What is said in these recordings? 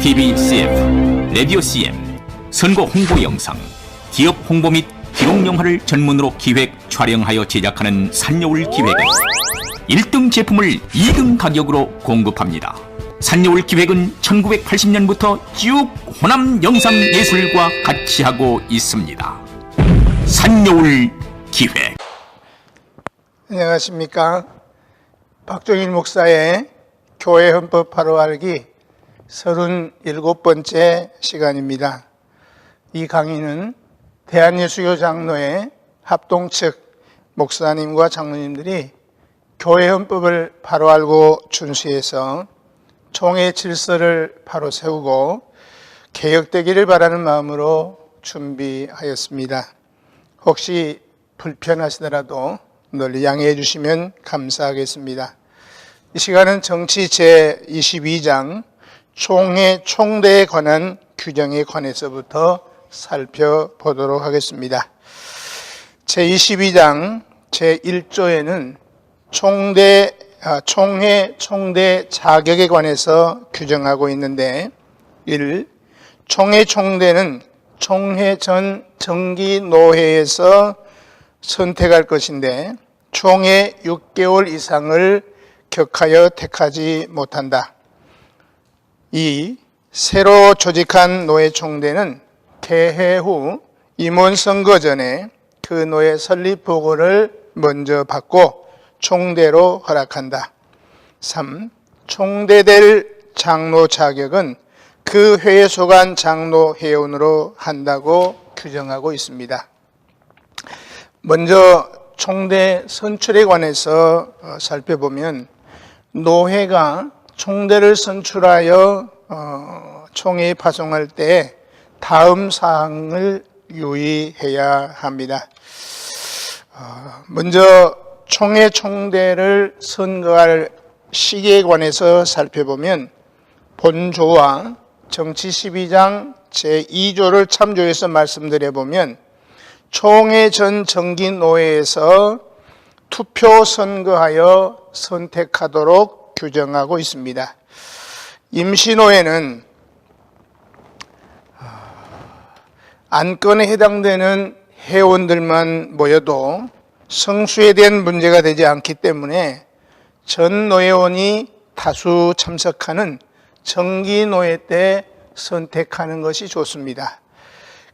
TV CF, 라디오 CM, 선거 홍보 영상, 기업 홍보 및 기록 영화를 전문으로 기획, 촬영하여 제작하는 산여울 기획은 1등 제품을 2등 가격으로 공급합니다. 산여울 기획은 1980년부터 쭉 호남 영상예술과 같이 하고 있습니다. 산여울 기획. 안녕하십니까. 박종일 목사의 교회 헌법 바로 알기 37번째 시간입니다. 이 강의는 대한예수교 장로회 합동 측 목사님과 장로님들이 교회 헌법을 바로 알고 준수해서 총회 질서를 바로 세우고 개혁되기를 바라는 마음으로 준비하였습니다. 혹시 불편하시더라도 널리 양해해 주시면 감사하겠습니다. 이 시간은 정치 제22장 총회 총대에 관한 규정에 관해서부터 살펴보도록 하겠습니다. 제22장 제1조에는 총회 총대 자격에 관해서 규정하고 있는데 1. 총회 총대는 총회 전 정기노회에서 선택할 것인데 총회 6개월 이상을 격하여 택하지 못한다. 2. 새로 조직한 노회 총대는 개회 후 임원선거 전에 그 노회 설립 보고를 먼저 받고 총대로 허락한다. 3. 총대될 장로 자격은 그 회에 속한 장로 회원으로 한다고 규정하고 있습니다. 먼저 총대 선출에 관해서 살펴보면 노회가 총대를 선출하여 총회에 파송할 때 다음 사항을 유의해야 합니다. 먼저 총회 총대를 선거할 시기에 관해서 살펴보면 본조와 정치 12장 제2조를 참조해서 말씀드려보면 총회 전 정기노회에서 투표 선거하여 선택하도록 규정하고 있습니다. 임시노회는 안건에 해당되는 회원들만 모여도 성수에 대한 문제가 되지 않기 때문에 전 노회원이 다수 참석하는 정기노회 때 선택하는 것이 좋습니다.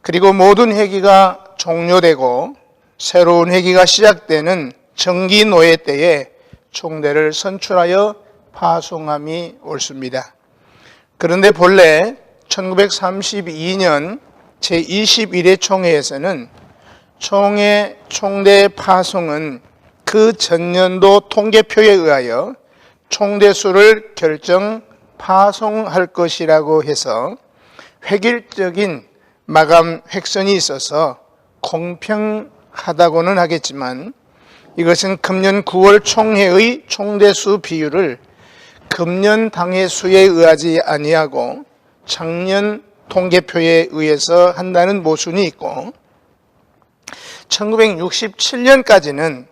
그리고 모든 회기가 종료되고 새로운 회기가 시작되는 정기노회 때에 총대를 선출하여 파송함이 옳습니다. 그런데 본래 1932년 제21회 총회에서는 총회 총대 파송은 그 전년도 통계표에 의하여 총대 수를 결정 파송할 것이라고 해서 획일적인 마감 획선이 있어서 공평하다고는 하겠지만 이것은 금년 9월 총회의 총대수 비율을 금년 당회 수에 의하지 아니하고 작년 통계표에 의해서 한다는 모순이 있고 1967년까지는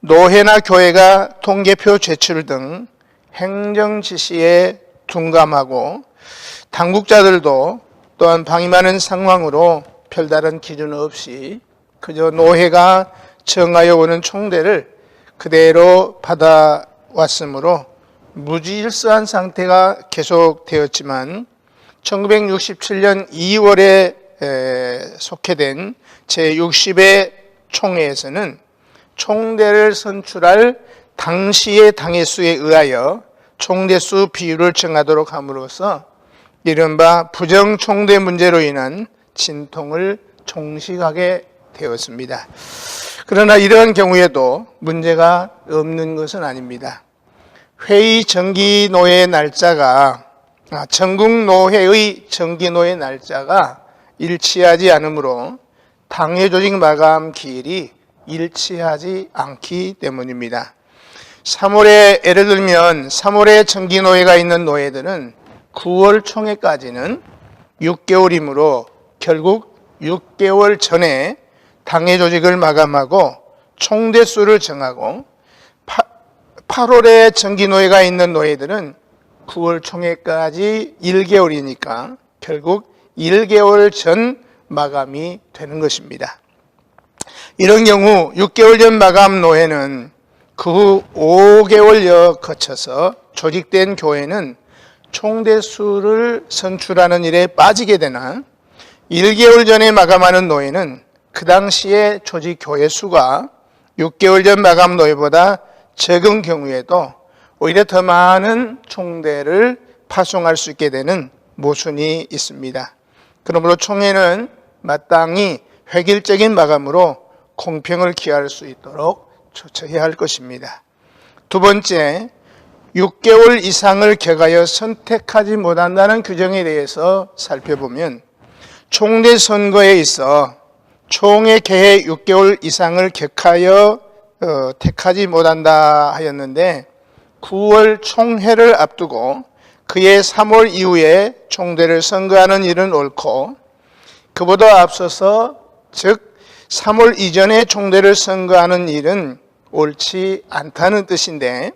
노회나 교회가 통계표 제출 등 행정 지시에 둔감하고 당국자들도 또한 방임하는 상황으로 별다른 기준 없이 그저 노회가 정하여 오는 총대를 그대로 받아왔으므로 무질서한 상태가 계속되었지만 1967년 2월에 속해된 제60회 총회에서는 총대를 선출할 당시의 당회 수에 의하여 총대수 비율을 정하도록 함으로써 이른바 부정총대 문제로 인한 진통을 종식하게 되었습니다. 그러나 이러한 경우에도 문제가 없는 것은 아닙니다. 회의 정기노회 날짜가 전국노회의 정기노회 날짜가 일치하지 않으므로 당회 조직 마감 기일이 일치하지 않기 때문입니다. 3월에 예를 들면 3월에 정기노회가 있는 노회들은 9월 총회까지는 6개월이므로 결국 6개월 전에 당회 조직을 마감하고 총대수를 정하고 8월에 정기노회가 있는 노회들은 9월 총회까지 1개월이니까 결국 1개월 전 마감이 되는 것입니다. 이런 경우 6개월 전 마감 노회는 그 후 5개월여 거쳐서 조직된 교회는 총대수를 선출하는 일에 빠지게 되나 1개월 전에 마감하는 노회는 그 당시에 조직 교회 수가 6개월 전 마감 노회보다 적은 경우에도 오히려 더 많은 총대를 파송할 수 있게 되는 모순이 있습니다. 그러므로 총회는 마땅히 획일적인 마감으로 공평을 기할 수 있도록 조처해야 할 것입니다. 두 번째, 6개월 이상을 격하여 선택하지 못한다는 규정에 대해서 살펴보면 총대 선거에 있어 총회 개회 6개월 이상을 격하여 택하지 못한다 하였는데 9월 총회를 앞두고 그해 3월 이후에 총대를 선거하는 일은 옳고 그보다 앞서서 즉 3월 이전에 총대를 선거하는 일은 옳지 않다는 뜻인데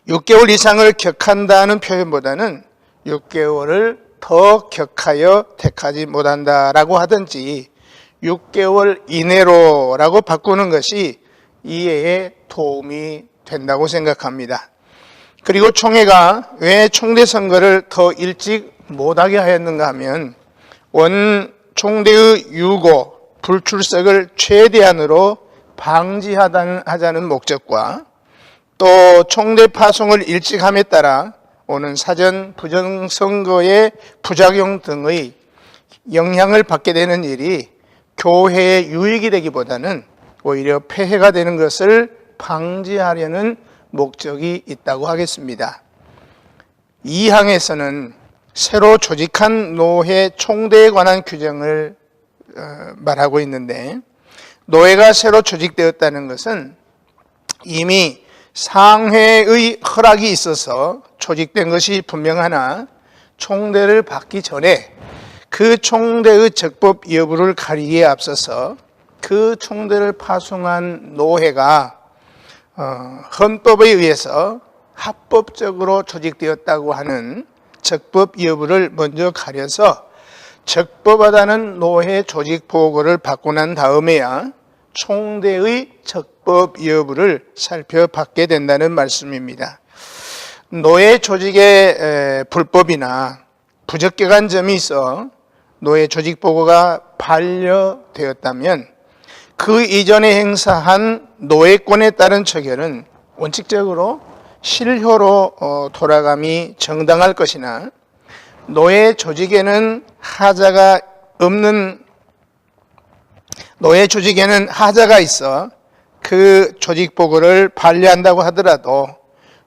6개월 이상을 격한다는 표현보다는 6개월을 더 격하여 택하지 못한다라고 하든지 6개월 이내로라고 바꾸는 것이 이해에 도움이 된다고 생각합니다. 그리고 총회가 왜 총대 선거를 더 일찍 못하게 하였는가 하면 원 총대의 유고, 불출석을 최대한으로 방지하자는 목적과 또 총대 파송을 일찍 함에 따라 오는 사전 부정선거의 부작용 등의 영향을 받게 되는 일이 교회의 유익이 되기보다는 오히려 폐해가 되는 것을 방지하려는 목적이 있다고 하겠습니다. 이 항에서는 새로 조직한 노회 총대에 관한 규정을 말하고 있는데 노회가 새로 조직되었다는 것은 이미 상회의 허락이 있어서 조직된 것이 분명하나 총대를 받기 전에 그 총대의 적법 여부를 가리기에 앞서서 그 총대를 파송한 노회가 헌법에 의해서 합법적으로 조직되었다고 하는 적법 여부를 먼저 가려서 적법하다는 노회 조직 보고를 받고 난 다음에야 총대의 적법 여부를 살펴받게 된다는 말씀입니다. 노회 조직에 불법이나 부적격한 점이 있어 노회 조직 보고가 반려되었다면 그 이전에 행사한 노회권에 따른 처결은 원칙적으로 실효로 돌아감이 정당할 것이나 노회 조직에는 하자가 있어 그 조직 보고를 반려한다고 하더라도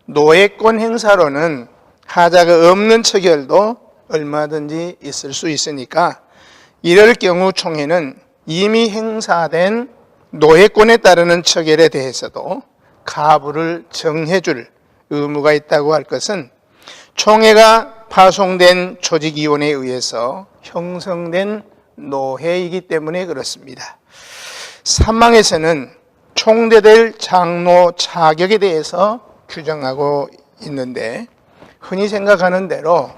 노회권 행사로는 하자가 없는 처결도 얼마든지 있을 수 있으니까 이럴 경우 총회는 이미 행사된 노회권에 따르는 처결에 대해서도 가부를 정해줄 의무가 있다고 할 것은 총회가 파송된 조직위원회에 의해서 형성된 노회이기 때문에 그렇습니다. 3항에서는 총대될 장로 자격에 대해서 규정하고 있는데 흔히 생각하는 대로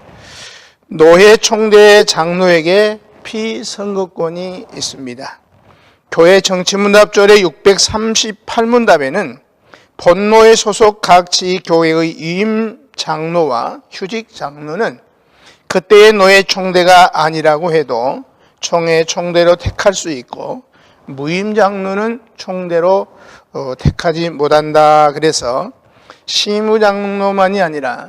노회 총대 장로에게 피선거권이 있습니다. 교회 정치문답조례 638문답에는 본노회 소속 각 지교회의 위임 장로와 휴직 장로는 그때의 노회 총대가 아니라고 해도 총회 총대로 택할 수 있고 무임 장로는 총대로 택하지 못한다. 그래서 시무 장로만이 아니라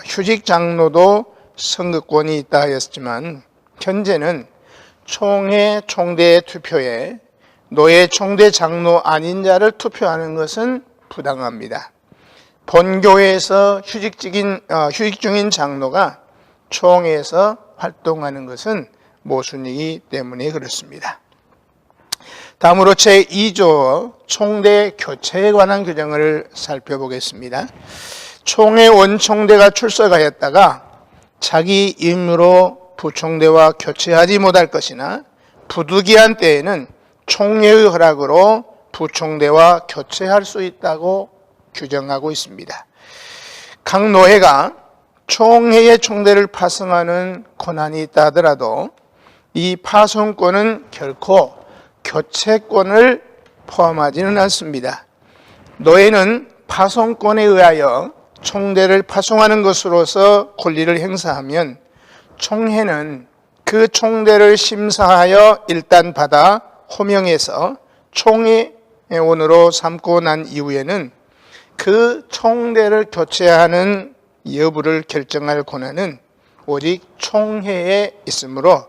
휴직 장로도 선거권이 있다 하였지만 현재는 총회 총대 투표에 노회 총대 장로 아닌 자를 투표하는 것은 부당합니다. 본교회에서 휴직 중인 장로가 총회에서 활동하는 것은 모순이기 때문에 그렇습니다. 다음으로 제2조 총대 교체에 관한 규정을 살펴보겠습니다. 총회 원총대가 출석하였다가 자기 임무로 부총대와 교체하지 못할 것이나 부득이한 때에는 총회의 허락으로 부총대와 교체할 수 있다고 규정하고 있습니다. 각 노회가 총회의 총대를 파송하는 권한이 있다 하더라도 이 파송권은 결코 교체권을 포함하지는 않습니다. 노회는 파송권에 의하여 총대를 파송하는 것으로서 권리를 행사하면 총회는 그 총대를 심사하여 일단 받아 호명해서 총회원으로 삼고 난 이후에는 그 총대를 교체하는 여부를 결정할 권한은 오직 총회에 있으므로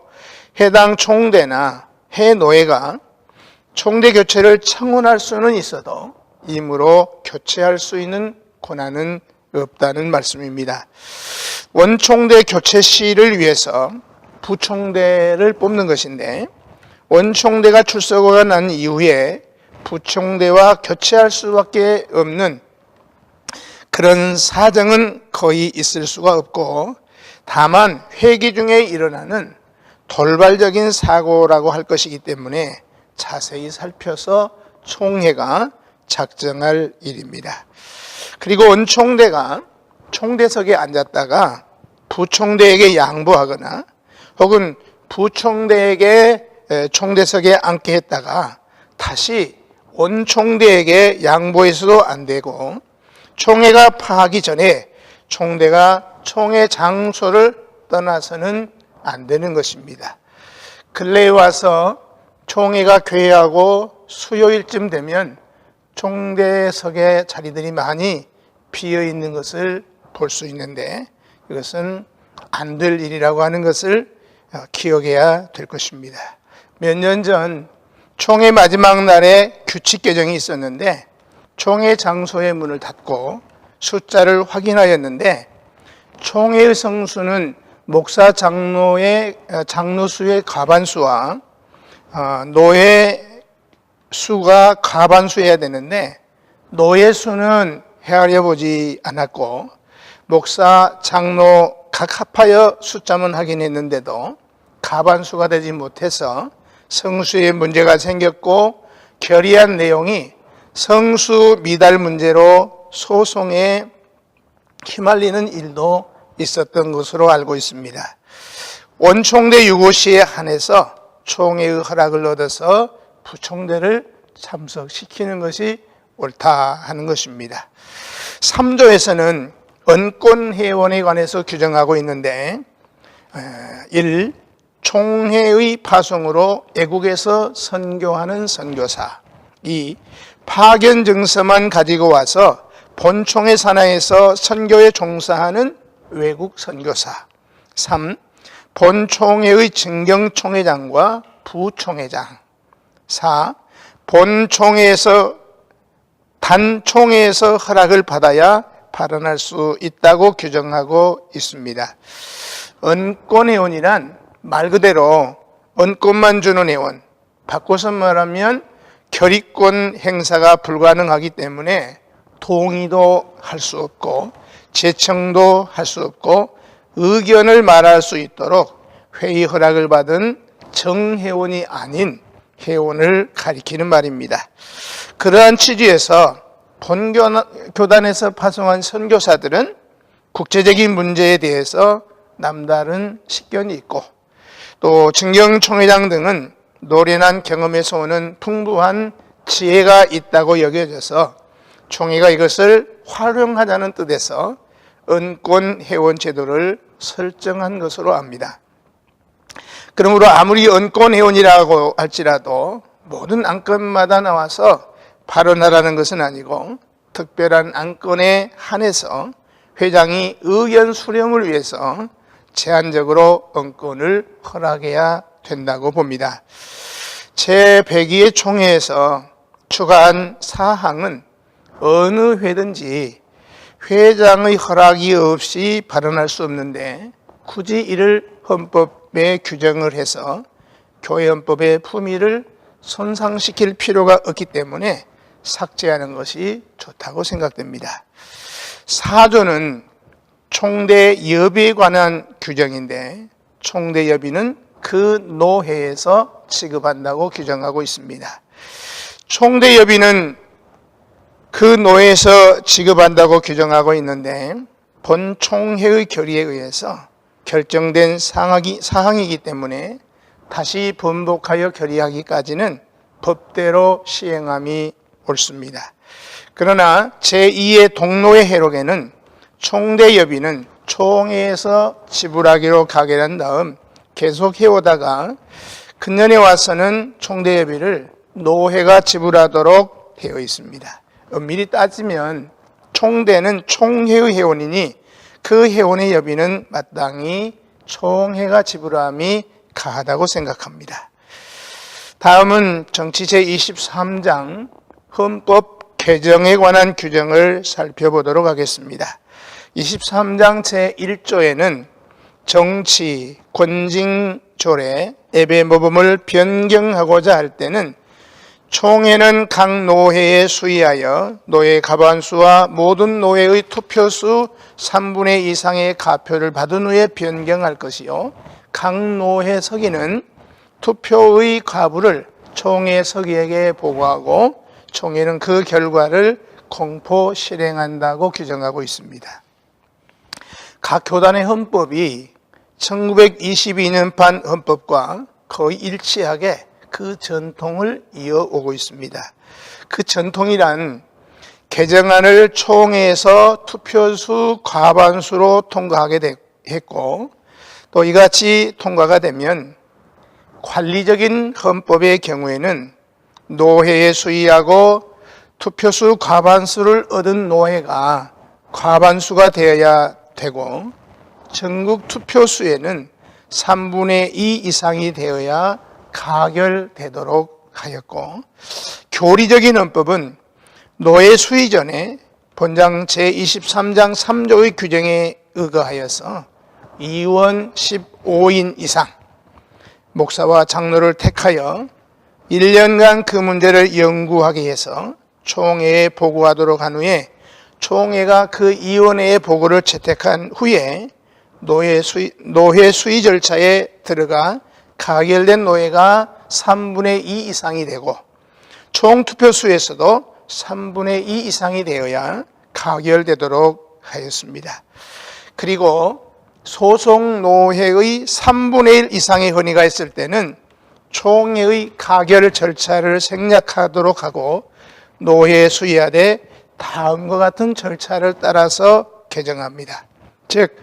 해당 총대나 해노회가 총대 교체를 청원할 수는 있어도 임으로 교체할 수 있는 권한은 없다는 말씀입니다. 원총대 교체 시를 위해서 부총대를 뽑는 것인데 원총대가 출소가 난 이후에 부총대와 교체할 수밖에 없는 그런 사정은 거의 있을 수가 없고 다만 회기 중에 일어나는 돌발적인 사고라고 할 것이기 때문에 자세히 살펴서 총회가 작정할 일입니다. 그리고 원총대가 총대석에 앉았다가 부총대에게 양보하거나 혹은 부총대에게 총대석에 앉게 했다가 다시 원총대에게 양보해서도 안 되고 총회가 파하기 전에 총대가 총회 장소를 떠나서는 안 되는 것입니다. 근래에 와서 총회가 괴하고 수요일쯤 되면 총대석의 자리들이 많이 비어 있는 것을 볼 수 있는데 이것은 안 될 일이라고 하는 것을 기억해야 될 것입니다. 몇 년 전 총회 마지막 날에 규칙 개정이 있었는데 총회 장소의 문을 닫고 숫자를 확인하였는데 총회의 성수는 목사 장로의 장로수의 과반수와 노예 수가 과반수여야 되는데 노예 수는 헤아려 보지 않았고 목사 장로 각 합하여 숫자만 확인했는데도 과반수가 되지 못해서 성수에 문제가 생겼고 결의한 내용이 성수 미달 문제로 소송에 휘말리는 일도 있었던 것으로 알고 있습니다. 원총대 유고시에 한해서 총회의 허락을 얻어서 부총대를 참석시키는 것이 옳다 하는 것입니다. 3조에서는 언권회원에 관해서 규정하고 있는데 1. 총회의 파송으로 애국에서 선교하는 선교사 2. 파견 증서만 가지고 와서 본총회 산하에서 선교에 종사하는 외국 선교사 3. 본총회의 증경총회장과 부총회장 4. 본총회에서 단총회에서 허락을 받아야 발언할 수 있다고 규정하고 있습니다. 언권회원이란 말 그대로 언권만 주는 회원, 바꿔서 말하면 결의권 행사가 불가능하기 때문에 동의도 할 수 없고 제청도 할 수 없고 의견을 말할 수 있도록 회의 허락을 받은 정회원이 아닌 회원을 가리키는 말입니다. 그러한 취지에서 본교단에서 파송한 선교사들은 국제적인 문제에 대해서 남다른 식견이 있고 또 증경총회장 등은 노련한 경험에서 오는 풍부한 지혜가 있다고 여겨져서 총회가 이것을 활용하자는 뜻에서 언권회원 제도를 설정한 것으로 압니다. 그러므로 아무리 언권회원이라고 할지라도 모든 안건마다 나와서 발언하라는 것은 아니고 특별한 안건에 한해서 회장이 의견 수렴을 위해서 제한적으로 언권을 허락해야 된다고 봅니다. 제102회 총회에서 추가한 사항은 어느 회든지 회장의 허락이 없이 발언할 수 없는데 굳이 이를 헌법에 규정을 해서 교회헌법의 품위를 손상시킬 필요가 없기 때문에 삭제하는 것이 좋다고 생각됩니다. 4조는 총대여비에 관한 규정인데 총대여비는 그 노회에서 지급한다고 규정하고 있습니다. 총대여비는 그 노회에서 지급한다고 규정하고 있는데 본 총회의 결의에 의해서 결정된 사항이기 때문에 다시 번복하여 결의하기까지는 법대로 시행함이 옳습니다. 그러나 제2의 동로의 해록에는 총대여비는 총회에서 지불하기로 가결한 다음 계속 해오다가 근년에 와서는 총대여비를 노회가 지불하도록 되어 있습니다. 엄밀히 따지면 총대는 총회의 회원이니 그 회원의 여비는 마땅히 총회가 지불함이 가하다고 생각합니다. 다음은 정치 제23장 헌법 개정에 관한 규정을 살펴보도록 하겠습니다. 23장 제1조에는 정치, 권징조례, 예배모범을 변경하고자 할 때는 총회는 각 노회에 수의하여 노회 과반수와 모든 노회의 투표수 3분의 2 이상의 가표를 받은 후에 변경할 것이요, 각 노회 서기는 투표의 과부를 총회 서기에게 보고하고 총회는 그 결과를 공포 실행한다고 규정하고 있습니다. 각 교단의 헌법이 1922년판 헌법과 거의 일치하게 그 전통을 이어오고 있습니다. 그 전통이란 개정안을 총회에서 투표수 과반수로 통과하게 했고, 또 이같이 통과가 되면 관리적인 헌법의 경우에는 노회에 수의하고 투표수 과반수를 얻은 노회가 과반수가 되어야 되고, 전국 투표수에는 3분의 2 이상이 되어야 가결되도록 하였고, 교리적인 헌법은 노회 수의 전에 본장 제23장 3조의 규정에 의거하여서 의원 15인 이상 목사와 장로를 택하여 1년간 그 문제를 연구하게 해서 총회에 보고하도록 한 후에 총회가 그 위원회의 보고를 채택한 후에 노회 수의 절차에 들어가 가결된 노회가 3분의 2 이상이 되고 총 투표수에서도 3분의 2 이상이 되어야 가결되도록 하였습니다. 그리고 소속 노회의 3분의 1 이상의 헌의가 있을 때는 총회의 가결 절차를 생략하도록 하고 노회에 수의하되 다음과 같은 절차를 따라서 개정합니다. 즉,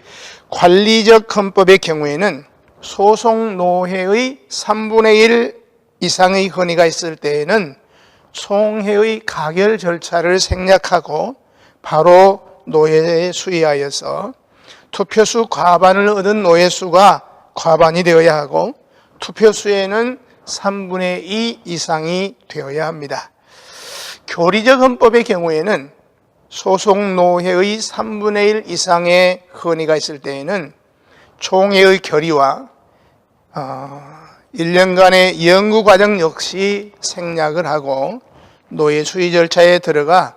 관리적 헌법의 경우에는 소속 노회의 3분의 1 이상의 헌의가 있을 때에는 총회의 가결 절차를 생략하고 바로 노회에 수의하여서 투표수 과반을 얻은 노회 수가 과반이 되어야 하고 투표수에는 3분의 2 이상이 되어야 합니다. 교리적 헌법의 경우에는 소속 노회의 3분의 1 이상의 헌의가 있을 때에는 총회의 결의와 1년간의 연구 과정 역시 생략을 하고 노회 수의 절차에 들어가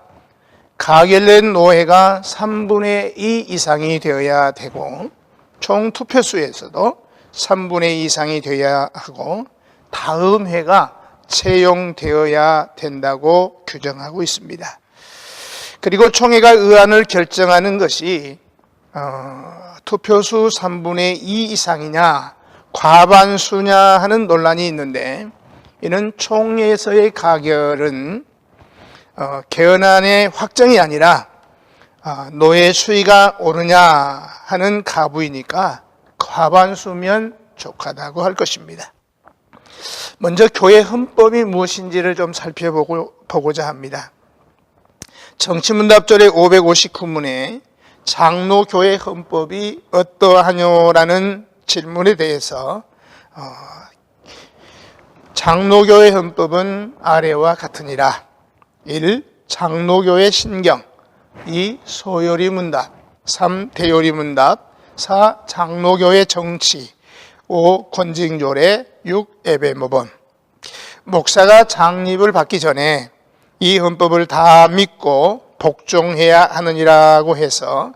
가결된 노회가 3분의 2 이상이 되어야 되고 총 투표수에서도 3분의 2 이상이 되어야 하고 다음 회가 채용되어야 된다고 규정하고 있습니다. 그리고 총회가 의안을 결정하는 것이 투표수 3분의 2 이상이냐 과반수냐 하는 논란이 있는데, 이는 총회에서의 가결은 개헌안의 확정이 아니라 노회 수의가 옳으냐 하는 가부이니까 과반수면 족하다고 할 것입니다. 먼저 교회 헌법이 무엇인지를 좀 살펴보고자 합니다. 정치문답조례 559문에 장로교회 헌법이 어떠하뇨라는 질문에 대해서 장로교회 헌법은 아래와 같으니라. 1. 장로교회 신경. 2. 소요리 문답. 3. 대요리 문답. 4. 장로교회 정치. 5. 권징조례. 6. 예배모범. 목사가 장립을 받기 전에 이 헌법을 다 믿고 복종해야 하느니라고 해서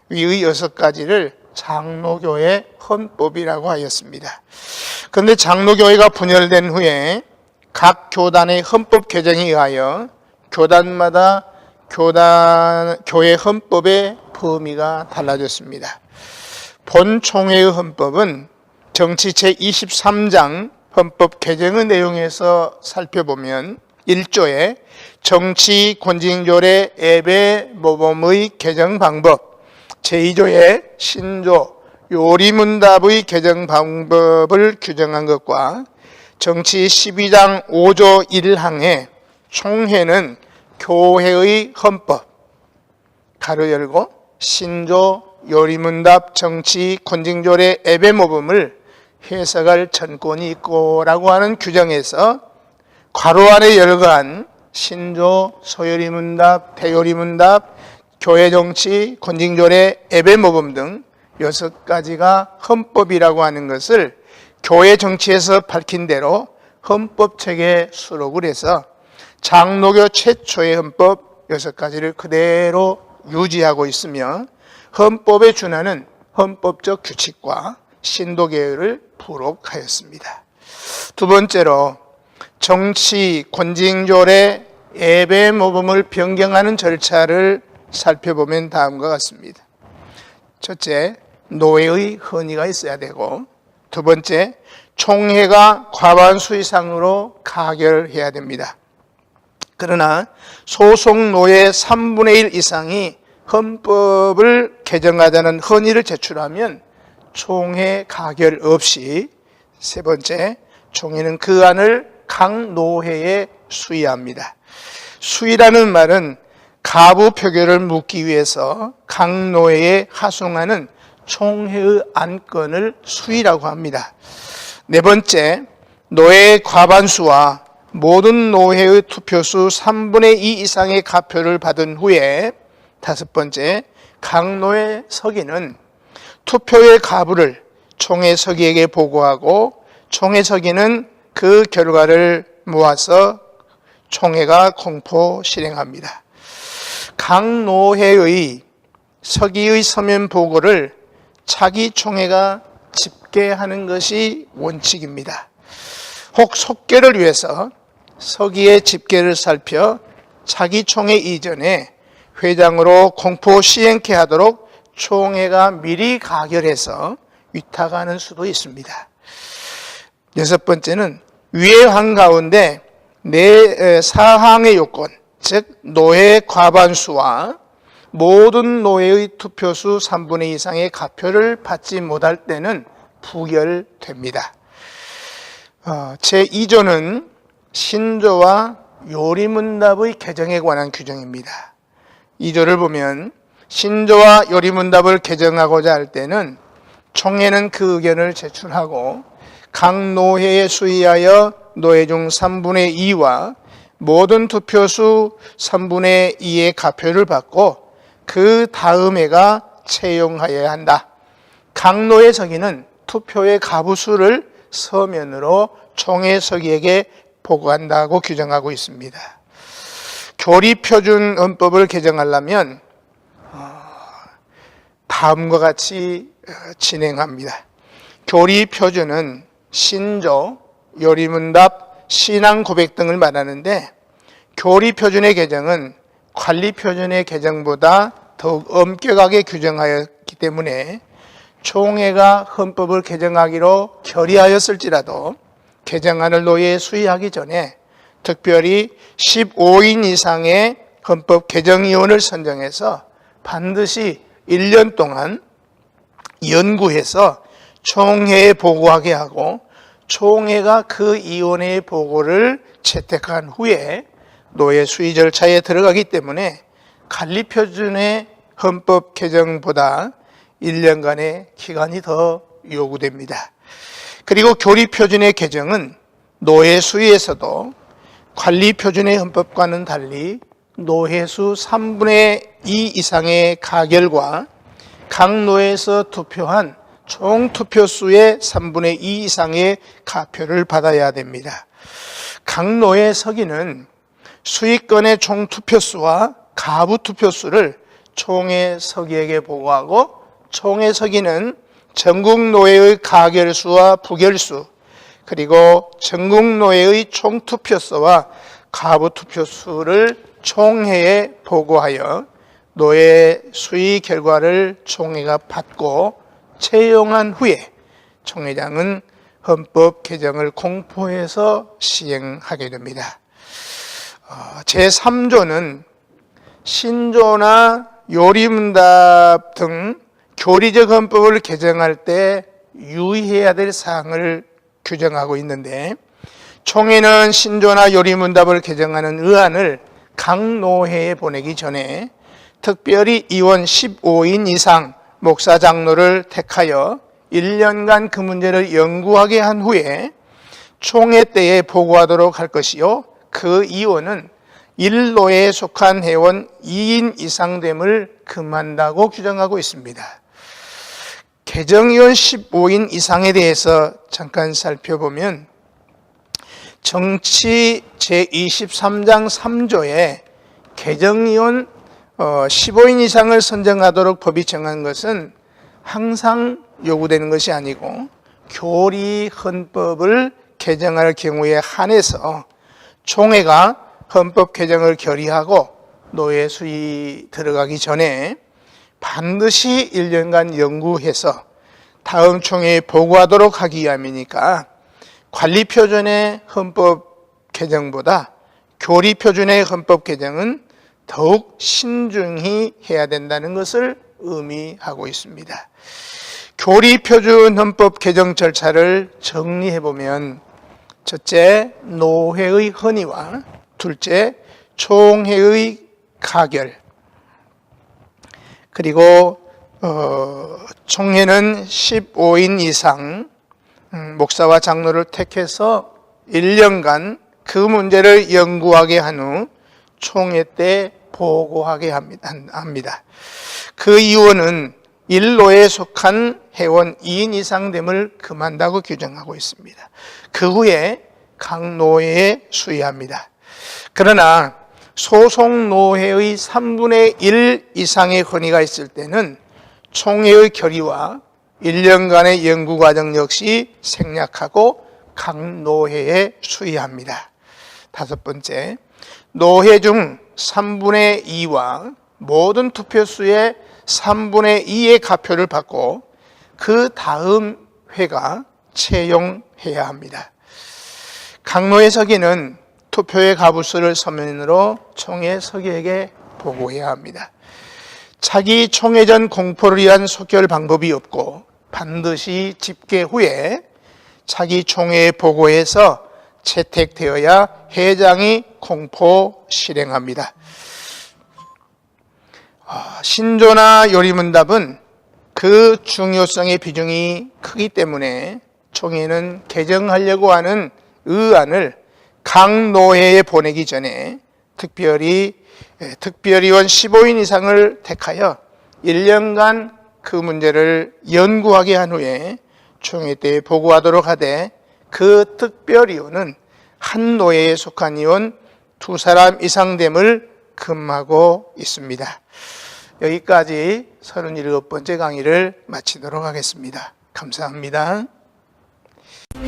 위의 6가지를 장로교회 헌법이라고 하였습니다. 그런데 장로교회가 분열된 후에 각 교단의 헌법 개정에 의하여 교단마다 교회 헌법에 범위가 달라졌습니다. 본 총회의 헌법은 정치 제23장 헌법 개정의 내용에서 살펴보면 1조에 정치 권징조례 예배 모범의 개정 방법, 제2조에 신조 요리문답의 개정 방법을 규정한 것과 정치 12장 5조 1항에 총회는 교회의 헌법, 가로 열고 신조 요리문답 정치 권징조례 예배 모범을 해석할 전권이 있고 라고 하는 규정에서 괄호 안에 열거한 신조, 소요리문답, 대요리문답, 교회정치, 권징조례, 예배모범 등 6가지가 헌법이라고 하는 것을 교회정치에서 밝힌 대로 헌법책에 수록을 해서 장로교 최초의 헌법 6가지를 그대로 유지하고 있으며 헌법에 준하는 헌법적 규칙과 신도계율을 부록하였습니다. 두 번째로 정치, 권징조례, 예배 모범을 변경하는 절차를 살펴보면 다음과 같습니다. 첫째, 노회의 헌의가 있어야 되고, 두 번째, 총회가 과반수 이상으로 가결해야 됩니다. 그러나 소속 노회 3분의 1 이상이 헌법을 개정하자는 헌의를 제출하면 총회 가결 없이, 세 번째, 총회는 그 안을 각 노회에 수의합니다. 수의라는 말은 가부 표결을 묻기 위해서 각 노회에 하송하는 총회의 안건을 수의라고 합니다. 네 번째, 노회의 과반수와 모든 노회의 투표수 3분의 2 이상의 가표를 받은 후에, 다섯 번째, 각 노회 서기는 투표의 가부를 총회 서기에게 보고하고 총회 서기는 그 결과를 모아서 총회가 공포 실행합니다. 각 노회의 서기의 서면 보고를 차기 총회가 집계하는 것이 원칙입니다. 혹 속결을 위해서 서기의 집계를 살펴 차기 총회 이전에 회장으로 공포 시행케 하도록 총회가 미리 가결해서 위탁하는 수도 있습니다. 여섯 번째는 위의 항 가운데 네 사항의 요건, 즉 노회 과반수와 모든 노회의 투표수 3분의 2 이상의 가표를 받지 못할 때는 부결됩니다. 제2조는 신조와 요리문답의 개정에 관한 규정입니다. 2조를 보면 신조와 요리문답을 개정하고자 할 때는 총회는 그 의견을 제출하고 각 노회에 수의하여 노회 중 3분의 2와 모든 투표수 3분의 2의 가표를 받고 그 다음 해가 채용하여야 한다. 각 노회 서기는 투표의 가부수를 서면으로 총회 서기에게 보고한다고 규정하고 있습니다. 교리표준 헌법을 개정하려면 다음과 같이 진행합니다. 교리표준은 신조, 요리문답, 신앙고백 등을 말하는데 교리표준의 개정은 관리표준의 개정보다 더욱 엄격하게 규정하였기 때문에 총회가 헌법을 개정하기로 결의하였을지라도 개정안을 노회에 수의하기 전에 특별히 15인 이상의 헌법 개정위원을 선정해서 반드시 1년 동안 연구해서 총회에 보고하게 하고 총회가 그 위원회의 보고를 채택한 후에 노회 수의 절차에 들어가기 때문에 관리표준의 헌법 개정보다 1년간의 기간이 더 요구됩니다. 그리고 교리표준의 개정은 노회 수의에서도 관리표준의 헌법과는 달리 노회수 3분의 2 이상의 가결과 각 노회에서 투표한 총 투표수의 3분의 2 이상의 가표를 받아야 됩니다. 각 노회 서기는 수의권의 총 투표수와 가부 투표수를 총회 서기에게 보고하고 총회 서기는 전국 노회의 가결수와 부결수 그리고 전국 노회의 총 투표수와 가부 투표수를 총회에 보고하여 노예 수의 결과를 총회가 받고 채용한 후에 총회장은 헌법 개정을 공포해서 시행하게 됩니다. 제3조는 신조나 요리문답 등 교리적 헌법을 개정할 때 유의해야 될 사항을 규정하고 있는데, 총회는 신조나 요리문답을 개정하는 의안을 각 노회에 보내기 전에 특별히 의원 15인 이상 목사 장로를 택하여 1년간 그 문제를 연구하게 한 후에 총회 때에 보고하도록 할 것이요, 그 의원은 1노회에 속한 회원 2인 이상 됨을 금한다고 규정하고 있습니다. 개정의원 15인 이상에 대해서 잠깐 살펴보면 정치 제23장 3조에 개정의원 15인 이상을 선정하도록 법이 정한 것은 항상 요구되는 것이 아니고 교리 헌법을 개정할 경우에 한해서 총회가 헌법 개정을 결의하고 노예 수의 들어가기 전에 반드시 1년간 연구해서 다음 총회에 보고하도록 하기 위함이니까 관리표준의 헌법 개정보다 교리표준의 헌법 개정은 더욱 신중히 해야 된다는 것을 의미하고 있습니다. 교리표준 헌법 개정 절차를 정리해보면, 첫째, 노회의 헌의와 둘째, 총회의 가결, 그리고 총회는 15인 이상 목사와 장로를 택해서 1년간 그 문제를 연구하게 한 후 총회 때 보고하게 합니다. 그 이유는 1노에 속한 회원 2인 이상 됨을 금한다고 규정하고 있습니다. 그 후에 각 노회에 수의합니다. 그러나 소속 노회의 3분의 1 이상의 헌의가 있을 때는 총회의 결의와 1년간의 연구 과정 역시 생략하고 각 노회에 수의합니다. 다섯 번째, 노회 중 3분의 2와 모든 투표수의 3분의 2의 가표를 받고 그 다음 회가 채용해야 합니다. 각 노회 서기는 투표의 가부수를 서면으로 총회 서기에게 보고해야 합니다. 차기 총회 전 공포를 위한 소결 방법이 없고 반드시 집계 후에 차기 총회에 보고해서 채택되어야 회장이 공포 실행합니다. 신조나 요리문답은 그 중요성의 비중이 크기 때문에 총회는 개정하려고 하는 의안을 각 노회에 보내기 전에 특별의원 15인 이상을 택하여 1년간 그 문제를 연구하게 한 후에 총회 때 보고하도록 하되, 그 특별의원은 한 노회에 속한 의원 2사람 이상 됨을 금하고 있습니다. 여기까지 37번째 강의를 마치도록 하겠습니다. 감사합니다.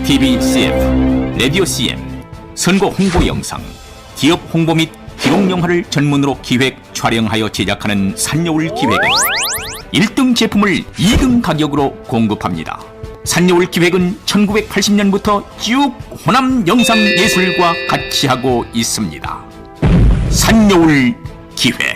TV CM, 라디오 CM, 선거 홍보 영상, 기업 홍보 및 기록 영화를 전문으로 기획, 촬영하여 제작하는 산여울 기획은 1등 제품을 2등 가격으로 공급합니다. 산여울 기획은 1980년부터 쭉 호남 영상예술과 같이 하고 있습니다. 산여울 기획.